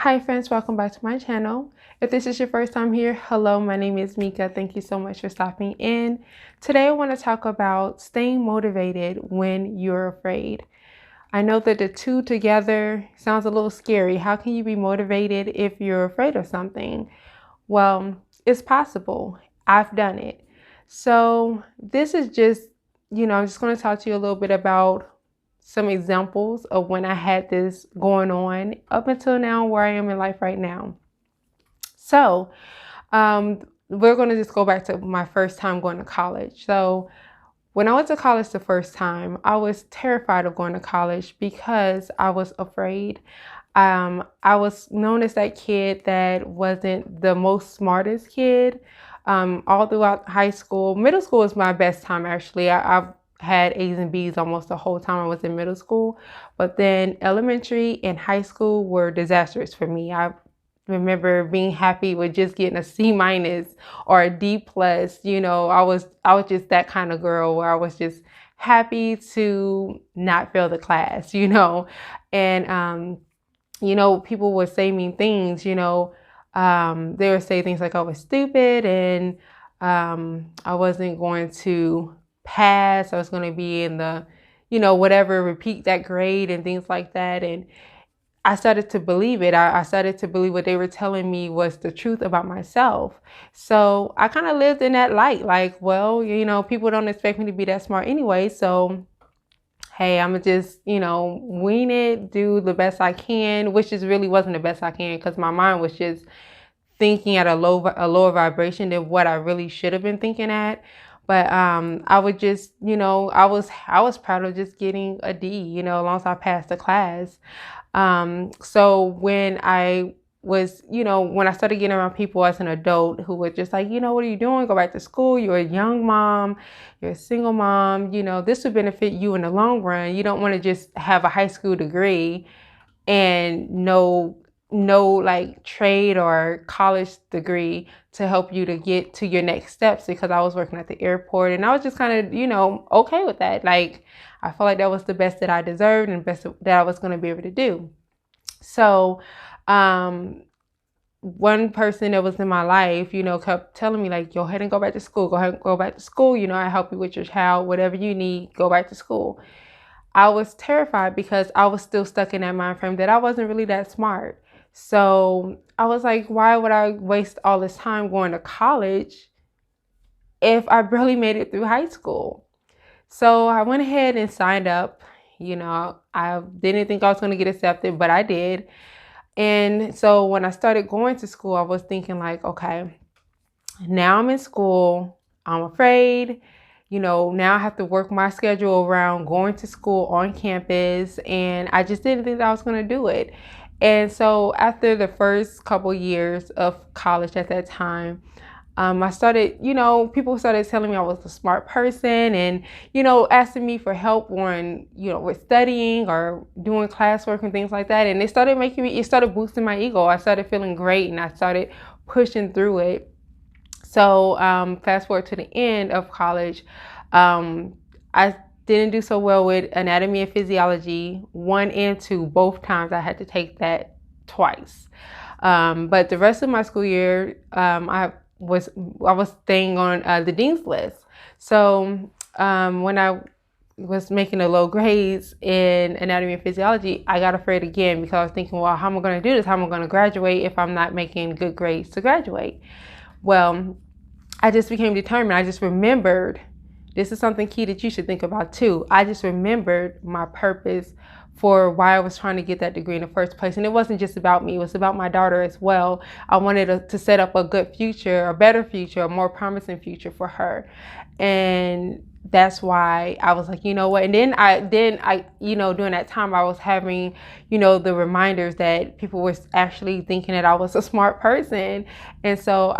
Hi friends, welcome back to my channel. If this is your first time here, hello, my name is Mika. Thank you so much for stopping in. Today I want to talk about staying motivated when you're afraid. I know that the two together sounds a little scary. How can you be motivated if you're afraid of something? Well, it's possible. I've done it. So this is just, I'm just going to talk to you a little bit about some examples of when I had this going on up until now, where I am in life right now. So we're going to just go back to my first time going to college. So when I went to college the first time, I was terrified of going to college because I was afraid. I was known as that kid that wasn't the most smartest kid. All throughout high school, middle school was my best time actually. I've had A's and B's almost the whole time I was in middle school, but then elementary and high school were disastrous for me. I remember being happy with just getting a C minus or a D plus. I was just that kind of girl where I was just happy to not fail the class, and people would say mean things, they would say things like I was stupid and I wasn't going to pass. I was going to be in the, whatever, repeat that grade and things like that. And I started to believe it. I started to believe what they were telling me was the truth about myself. So I kind of lived in that light, like, well, people don't expect me to be that smart anyway. So hey, I'm gonna just, wing it, do the best I can, which just really wasn't the best I can because my mind was just thinking at a lower vibration than what I really should have been thinking at. But I would just, I was proud of just getting a D, as long as I passed the class. So when I started getting around people as an adult who were just like, what are you doing? Go back to school. You're a young mom. You're a single mom. This would benefit you in the long run. You don't want to just have a high school degree and no like trade or college degree to help you to get to your next steps, because I was working at the airport and I was just kind of, okay with that. Like, I felt like that was the best that I deserved and best that I was going to be able to do. So, one person that was in my life, kept telling me like, go ahead and go back to school. Go ahead and go back to school. I help you with your child, whatever you need, go back to school. I was terrified because I was still stuck in that mind frame that I wasn't really that smart. So I was like, why would I waste all this time going to college if I barely made it through high school? So I went ahead and signed up. I didn't think I was going to get accepted, but I did. And so when I started going to school, I was thinking like, okay, now I'm in school. I'm afraid. Now I have to work my schedule around going to school on campus. And I just didn't think that I was going to do it. And so after the first couple years of college at that time, I started, people started telling me I was a smart person and, asking me for help on, with studying or doing classwork and things like that. And it started boosting my ego. I started feeling great and I started pushing through it. So fast forward to the end of college, I didn't do so well with anatomy and physiology 1 and 2. Both times I had to take that twice. But the rest of my school year, I was staying on the dean's list. So when I was making the low grades in anatomy and physiology, I got afraid again because I was thinking, well, how am I going to do this? How am I going to graduate if I'm not making good grades to graduate? Well, I just became determined. I just remembered, this is something key that you should think about too. I just remembered my purpose for why I was trying to get that degree in the first place. And it wasn't just about me, it was about my daughter as well. I wanted to set up a good future, a better future, a more promising future for her. And that's why I was like, you know what? And then I, during that time I was having, the reminders that people were actually thinking that I was a smart person. And so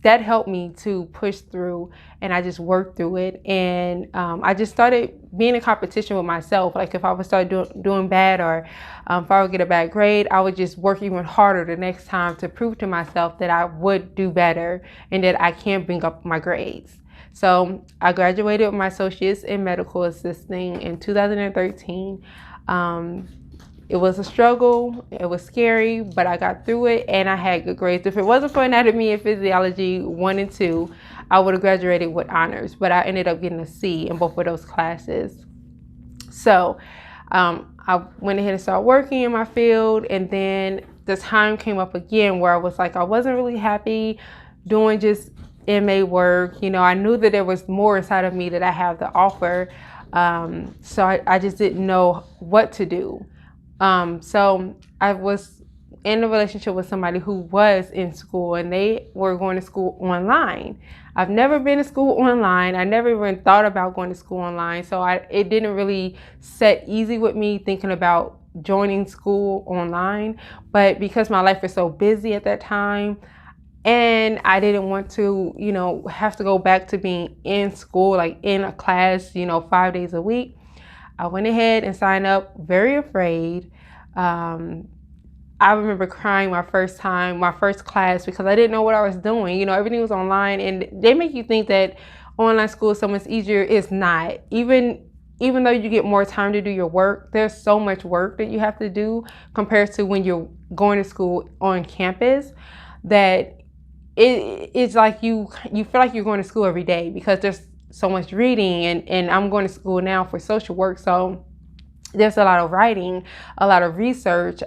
that helped me to push through, and I just worked through it. And I just started being in competition with myself. Like if I would start doing bad or if I would get a bad grade, I would just work even harder the next time to prove to myself that I would do better and that I can bring up my grades. So I graduated with my associates in medical assisting in 2013. It was a struggle. It was scary, but I got through it and I had good grades. If it wasn't for anatomy and physiology 1 and 2, I would have graduated with honors, but I ended up getting a C in both of those classes. So I went ahead and started working in my field, and then the time came up again where I was like, I wasn't really happy doing just MA work. You know, I knew that there was more inside of me that I have to offer. So I just didn't know what to do. So I was in a relationship with somebody who was in school, and they were going to school online. I've never been to school online. I never even thought about going to school online. So it didn't really set easy with me thinking about joining school online. But because my life was so busy at that time, and I didn't want to, you know, have to go back to being in school, like in a class, you know, 5 days a week, I went ahead and signed up, very afraid. I remember crying my first class, because I didn't know what I was doing. You know, everything was online, and they make you think that online school is so much easier. It's not. Even though you get more time to do your work, there's so much work that you have to do compared to when you're going to school on campus, that it's like you feel like you're going to school every day, because there's so much reading, and I'm going to school now for social work, so there's a lot of writing, a lot of research,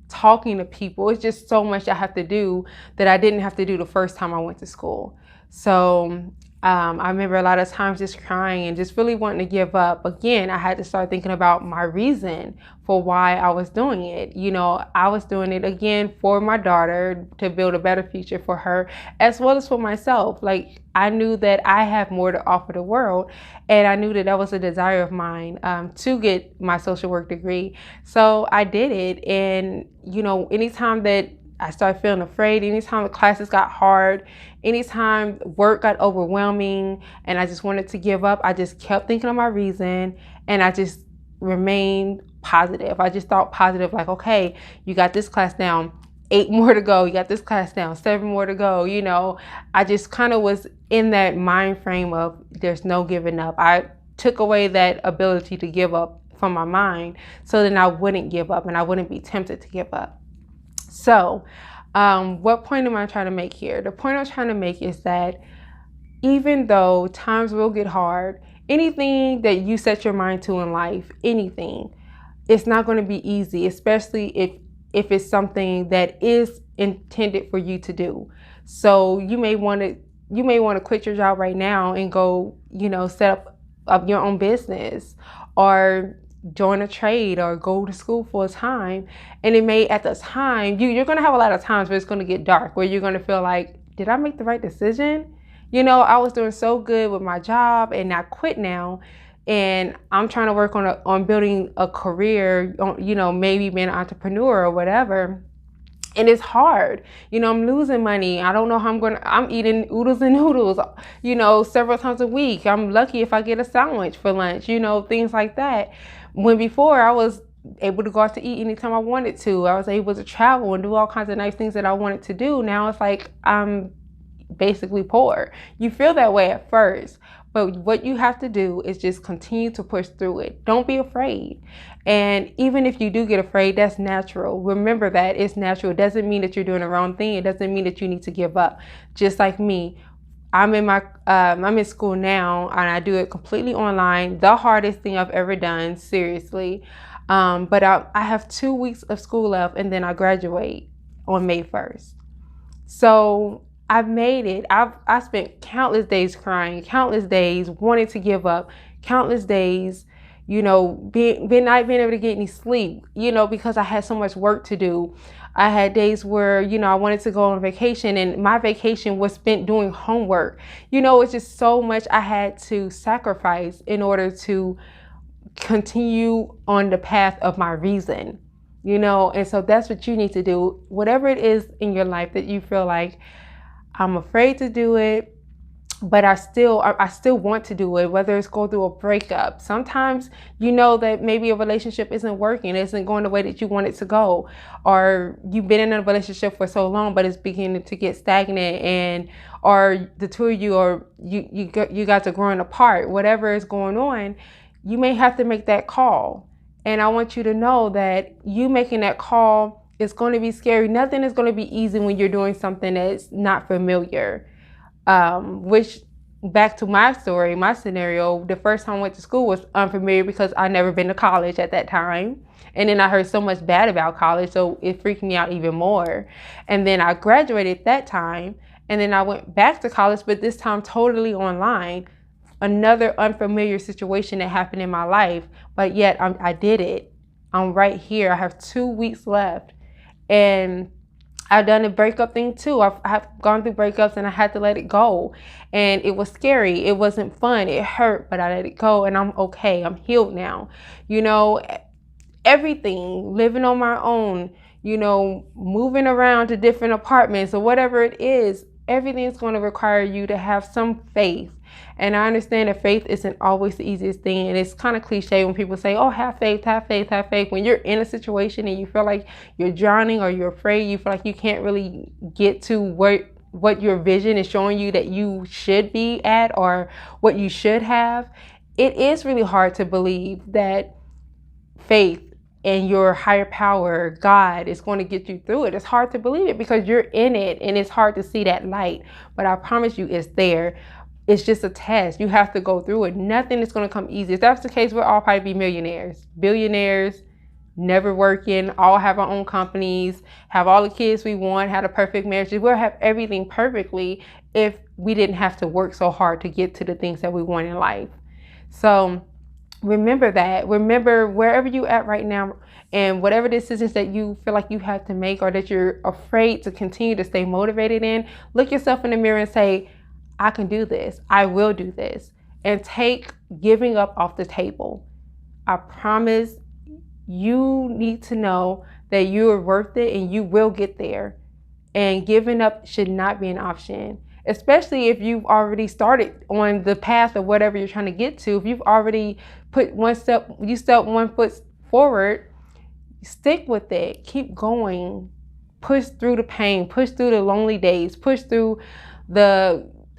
talking to people. It's just so much I have to do that I didn't have to do the first time I went to school. So I remember a lot of times just crying and just really wanting to give up. Again, I had to start thinking about my reason for why I was doing it. You know, I was doing it again for my daughter, to build a better future for her, as well as for myself. Like, I knew that I have more to offer the world, and I knew that that was a desire of mine, to get my social work degree. So I did it. And, you know, anytime that I started feeling afraid, anytime the classes got hard, anytime work got overwhelming and I just wanted to give up, I just kept thinking of my reason, and I just remained positive. I just thought positive, like, okay, you got this class down, 8 more to go. You got this class down, 7 more to go. You know, I just kind of was in that mind frame of there's no giving up. I took away that ability to give up from my mind, so then I wouldn't give up and I wouldn't be tempted to give up. So what point am I trying to make here? The point I'm trying to make is that even though times will get hard, anything that you set your mind to in life, anything, it's not going to be easy, especially if it's something that is intended for you to do. So you may want to quit your job right now and go, you know, set up your own business, or join a trade, or go to school full time. And it may, at the time, you're going to have a lot of times where it's going to get dark, where you're going to feel like, did I make the right decision? You know, I was doing so good with my job and I quit now, and I'm trying to work on building a career, you know, maybe being an entrepreneur or whatever. And it's hard. You know, I'm losing money. I don't know how I'm eating oodles and noodles, you know, several times a week. I'm lucky if I get a sandwich for lunch, you know, things like that. When before I was able to go out to eat anytime I wanted to. I was able to travel and do all kinds of nice things that I wanted to do. Now it's like I'm basically poor. You feel that way at first, but what you have to do is just continue to push through it. Don't be afraid. And even if you do get afraid, that's natural. Remember that it's natural. It doesn't mean that you're doing the wrong thing. It doesn't mean that you need to give up. Just like me, I'm in school now, and I do it completely online. The hardest thing I've ever done, seriously. But I have 2 weeks of school left, and then I graduate on May 1st. So I've made it. I spent countless days crying, countless days wanting to give up, countless days, you know, not being able to get any sleep, you know, because I had so much work to do. I had days where, you know, I wanted to go on vacation, and my vacation was spent doing homework. You know, it's just so much I had to sacrifice in order to continue on the path of my reason, you know. And so that's what you need to do. Whatever it is in your life that you feel like, I'm afraid to do it, but I still want to do it, whether it's go through a breakup. Sometimes you know that maybe a relationship isn't working, it isn't going the way that you want it to go, or you've been in a relationship for so long, but it's beginning to get stagnant, and or the two of you, or you guys are growing apart. Whatever is going on, you may have to make that call. And I want you to know that you making that call is going to be scary. Nothing is going to be easy when you're doing something that's not familiar. Which, back to my story, my scenario, the first time I went to school was unfamiliar because I never been to college at that time. And then I heard so much bad about college, so it freaked me out even more. And then I graduated that time, and then I went back to college, but this time totally online. Another unfamiliar situation that happened in my life, but yet I did it. I'm right here. I have 2 weeks left. And I've done a breakup thing too. I've gone through breakups and I had to let it go. And it was scary. It wasn't fun. It hurt, but I let it go and I'm okay. I'm healed now. You know, everything, living on my own, you know, moving around to different apartments or whatever it is, everything's going to require you to have some faith. And I understand that faith isn't always the easiest thing. And it's kind of cliche when people say, oh, have faith, have faith, have faith. When you're in a situation and you feel like you're drowning or you're afraid, you feel like you can't really get to what your vision is showing you that you should be at or what you should have, it is really hard to believe that faith and your higher power, God, is going to get you through it. It's hard to believe it because you're in it and it's hard to see that light. But I promise you it's there. It's just a test. You have to go through it. Nothing is going to come easy. If that's the case, we'll all probably be millionaires, billionaires, never working, all have our own companies, have all the kids we want, have a perfect marriage. We'll have everything perfectly if we didn't have to work so hard to get to the things that we want in life. So remember that. Remember wherever you at right now and whatever decisions that you feel like you have to make or that you're afraid to continue to stay motivated in, look yourself in the mirror and say, I can do this. I will do this. And take giving up off the table. I promise you need to know that you are worth it and you will get there. And giving up should not be an option, especially if you've already started on the path of whatever you're trying to get to. If you've already put one step one foot forward, stick with it. Keep going. Push through the pain. Push through the lonely days. Push through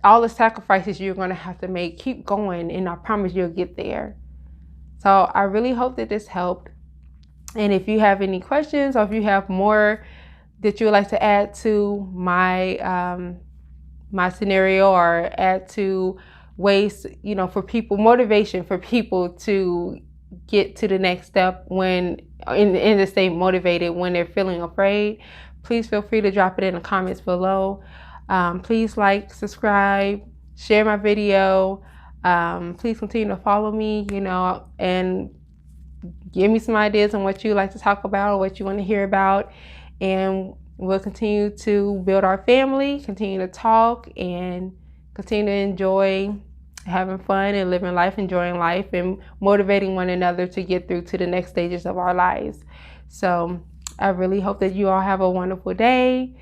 all the sacrifices you're going to have to make. Keep going, and I promise you'll get there. So I really hope that this helped. And if you have any questions or if you have more that you would like to add to my my scenario or add to ways, you know, for people, motivation for people to get to the next step when in to stay motivated when they're feeling afraid, please feel free to drop it in the comments below. Please like, subscribe, share my video. Please continue to follow me, you know, and give me some ideas on what you like to talk about or what you want to hear about. And we'll continue to build our family, continue to talk, and continue to enjoy having fun and living life, enjoying life, and motivating one another to get through to the next stages of our lives. So I really hope that you all have a wonderful day.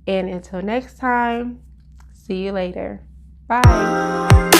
And until next time, see you later. Bye.